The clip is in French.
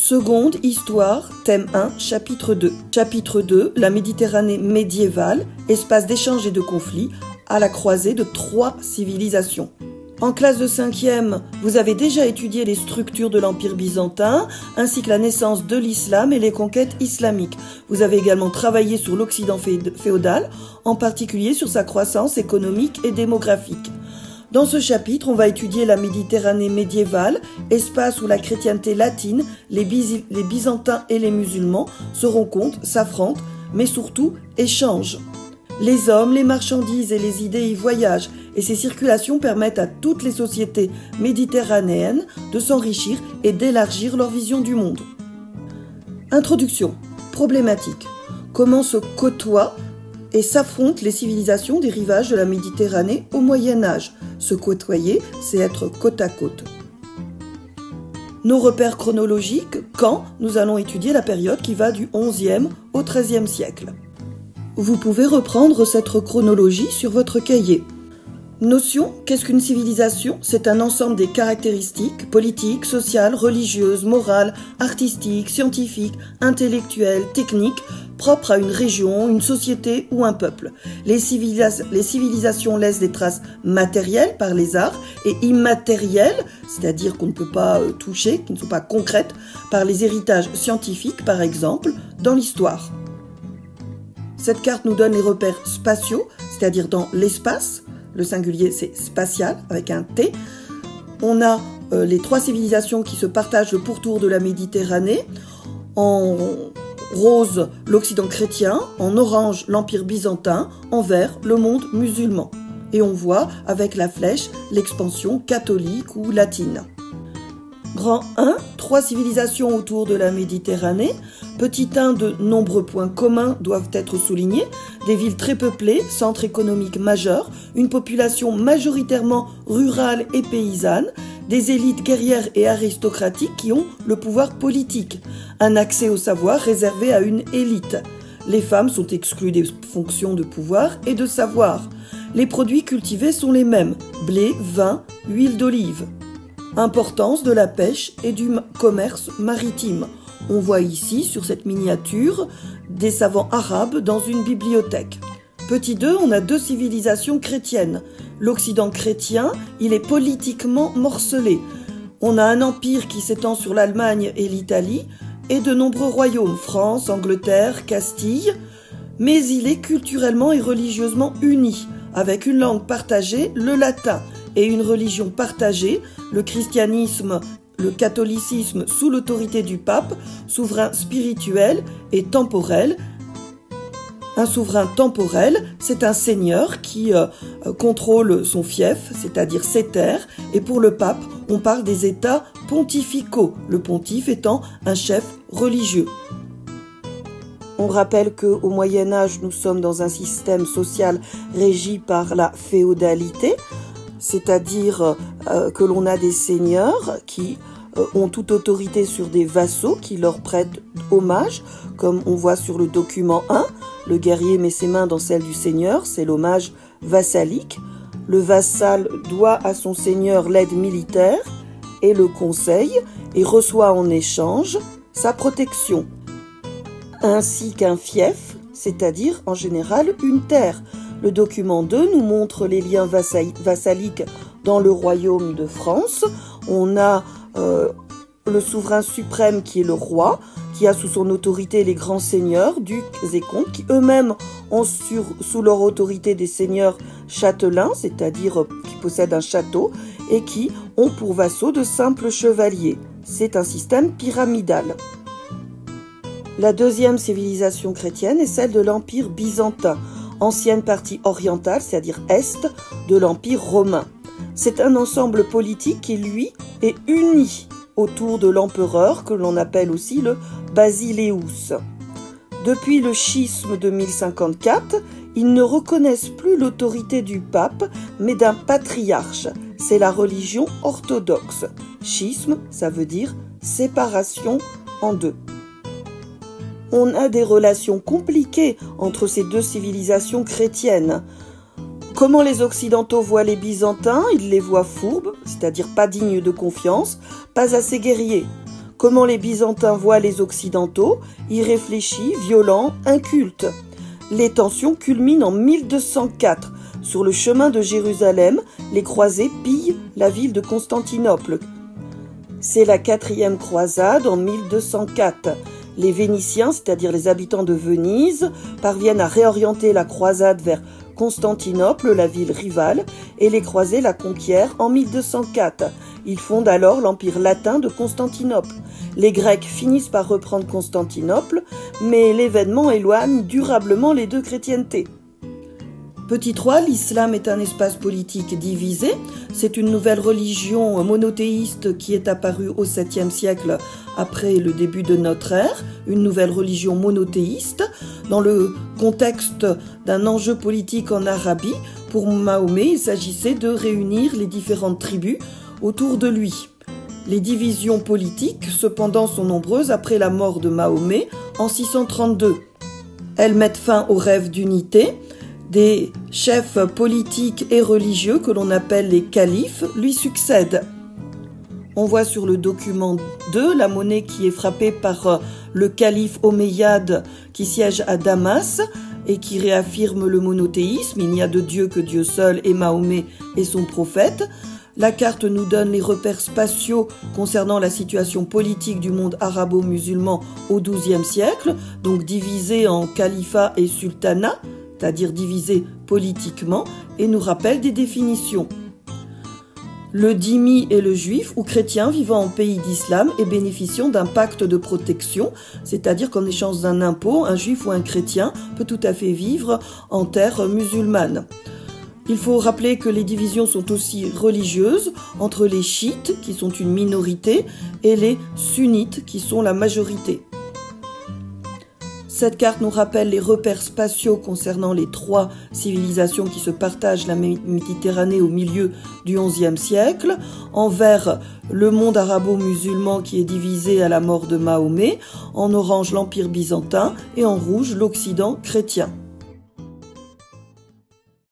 Seconde histoire, thème 1, chapitre 2. Chapitre 2, la Méditerranée médiévale, espace d'échange et de conflit, à la croisée de 3 civilisations. En classe de 5e, vous avez déjà étudié les structures de l'Empire byzantin, ainsi que la naissance de l'islam et les conquêtes islamiques. Vous avez également travaillé sur l'Occident féodal, en particulier sur sa croissance économique et démographique. Dans ce chapitre, on va étudier la Méditerranée médiévale, espace où la chrétienté latine, les Byzantins et les musulmans se rencontrent, s'affrontent, mais surtout échangent. Les hommes, les marchandises et les idées y voyagent, et ces circulations permettent à toutes les sociétés méditerranéennes de s'enrichir et d'élargir leur vision du monde. Introduction. Problématique. Comment se côtoient et s'affrontent les civilisations des rivages de la Méditerranée au Moyen-Âge. Se côtoyer, c'est être côte à côte. Nos repères chronologiques, quand nous allons étudier la période qui va du XIe au XIIIe siècle. Vous pouvez reprendre cette chronologie sur votre cahier. Notion, qu'est-ce qu'une civilisation? C'est un ensemble des caractéristiques politiques, sociales, religieuses, morales, artistiques, scientifiques, intellectuelles, techniques, propres à une région, une société ou un peuple. Les civilisations laissent des traces matérielles par les arts et immatérielles, c'est-à-dire qu'on ne peut pas toucher, qui ne sont pas concrètes, par les héritages scientifiques, par exemple, dans l'histoire. Cette carte nous donne les repères spatiaux, c'est-à-dire dans l'espace. Le singulier, c'est spatial, avec un T. On a les 3 civilisations qui se partagent le pourtour de la Méditerranée. En rose, l'Occident chrétien. En orange, l'Empire byzantin. En vert, le monde musulman. Et on voit, avec la flèche, l'expansion catholique ou latine. Grand 1, 3 civilisations autour de la Méditerranée. Petit 1, de nombreux points communs doivent être soulignés. Des villes très peuplées, centre économique majeur, une population majoritairement rurale et paysanne, des élites guerrières et aristocratiques qui ont le pouvoir politique, un accès au savoir réservé à une élite. Les femmes sont exclues des fonctions de pouvoir et de savoir. Les produits cultivés sont les mêmes, blé, vin, huile d'olive. Importance de la pêche et du commerce maritime. On voit ici, sur cette miniature, des savants arabes dans une bibliothèque. Petit 2, on a 2 civilisations chrétiennes. L'Occident chrétien, il est politiquement morcelé. On a un empire qui s'étend sur l'Allemagne et l'Italie, et de nombreux royaumes, France, Angleterre, Castille, mais il est culturellement et religieusement uni, avec une langue partagée, le latin, et une religion partagée, le christianisme, le catholicisme sous l'autorité du pape, souverain spirituel et temporel. Un souverain temporel, c'est un seigneur qui contrôle son fief, c'est-à-dire ses terres, et pour le pape, on parle des états pontificaux, le pontife étant un chef religieux. On rappelle qu'au Moyen-Âge, nous sommes dans un système social régi par la féodalité, c'est-à-dire que l'on a des seigneurs qui ont toute autorité sur des vassaux qui leur prêtent hommage, comme on voit sur le document 1. Le guerrier met ses mains dans celles du seigneur, c'est l'hommage vassalique. Le vassal doit à son seigneur l'aide militaire et le conseil et reçoit en échange sa protection, ainsi qu'un fief, c'est-à-dire en général une terre. Le document 2 nous montre les liens vassaliques dans le royaume de France. On a le souverain suprême qui est le roi, qui a sous son autorité les grands seigneurs, ducs et comtes, qui eux-mêmes ont sous leur autorité des seigneurs châtelains, c'est-à-dire qui possèdent un château, et qui ont pour vassaux de simples chevaliers. C'est un système pyramidal. La deuxième civilisation chrétienne est celle de l'Empire byzantin, ancienne partie orientale, c'est-à-dire est, de l'Empire romain. C'est un ensemble politique qui, lui, est uni autour de l'empereur, que l'on appelle aussi le Basileus. Depuis le schisme de 1054, ils ne reconnaissent plus l'autorité du pape, mais d'un patriarche. C'est la religion orthodoxe. Schisme, ça veut dire séparation en deux. On a des relations compliquées entre ces 2 civilisations chrétiennes. Comment les Occidentaux voient les Byzantins? Ils les voient fourbes, c'est-à-dire pas dignes de confiance, pas assez guerriers. Comment les Byzantins voient les Occidentaux, irréfléchis, violents, incultes. Les tensions culminent en 1204. Sur le chemin de Jérusalem, les croisés pillent la ville de Constantinople. C'est la 4e croisade en 1204. Les Vénitiens, c'est-à-dire les habitants de Venise, parviennent à réorienter la croisade vers Constantinople, la ville rivale, et les croisés la conquièrent en 1204. Ils fondent alors l'empire latin de Constantinople. Les Grecs finissent par reprendre Constantinople, mais l'événement éloigne durablement les deux chrétientés. Petit 3, l'islam est un espace politique divisé. C'est une nouvelle religion monothéiste qui est apparue au 7e siècle après le début de notre ère, une nouvelle religion monothéiste. Dans le contexte d'un enjeu politique en Arabie, pour Mahomet, il s'agissait de réunir les différentes tribus autour de lui. Les divisions politiques, cependant, sont nombreuses après la mort de Mahomet en 632. Elles mettent fin au rêve d'unité. Des chefs politiques et religieux que l'on appelle les califes lui succèdent. On voit sur le document 2 la monnaie qui est frappée par le calife omeyyade qui siège à Damas et qui réaffirme le monothéisme. Il n'y a de Dieu que Dieu seul et Mahomet est son prophète. La carte nous donne les repères spatiaux concernant la situation politique du monde arabo-musulman au XIIe siècle, donc divisé en califat et sultanat, c'est-à-dire divisé politiquement, et nous rappelle des définitions. Le dhimmi est le juif ou chrétien vivant en pays d'islam et bénéficiant d'un pacte de protection, c'est-à-dire qu'en échange d'un impôt, un juif ou un chrétien peut tout à fait vivre en terre musulmane. Il faut rappeler que les divisions sont aussi religieuses entre les chiites, qui sont une minorité, et les sunnites, qui sont la majorité. Cette carte nous rappelle les repères spatiaux concernant les 3 civilisations qui se partagent la Méditerranée au milieu du XIe siècle. En vert, le monde arabo-musulman qui est divisé à la mort de Mahomet. En orange, l'Empire byzantin. Et en rouge, l'Occident chrétien.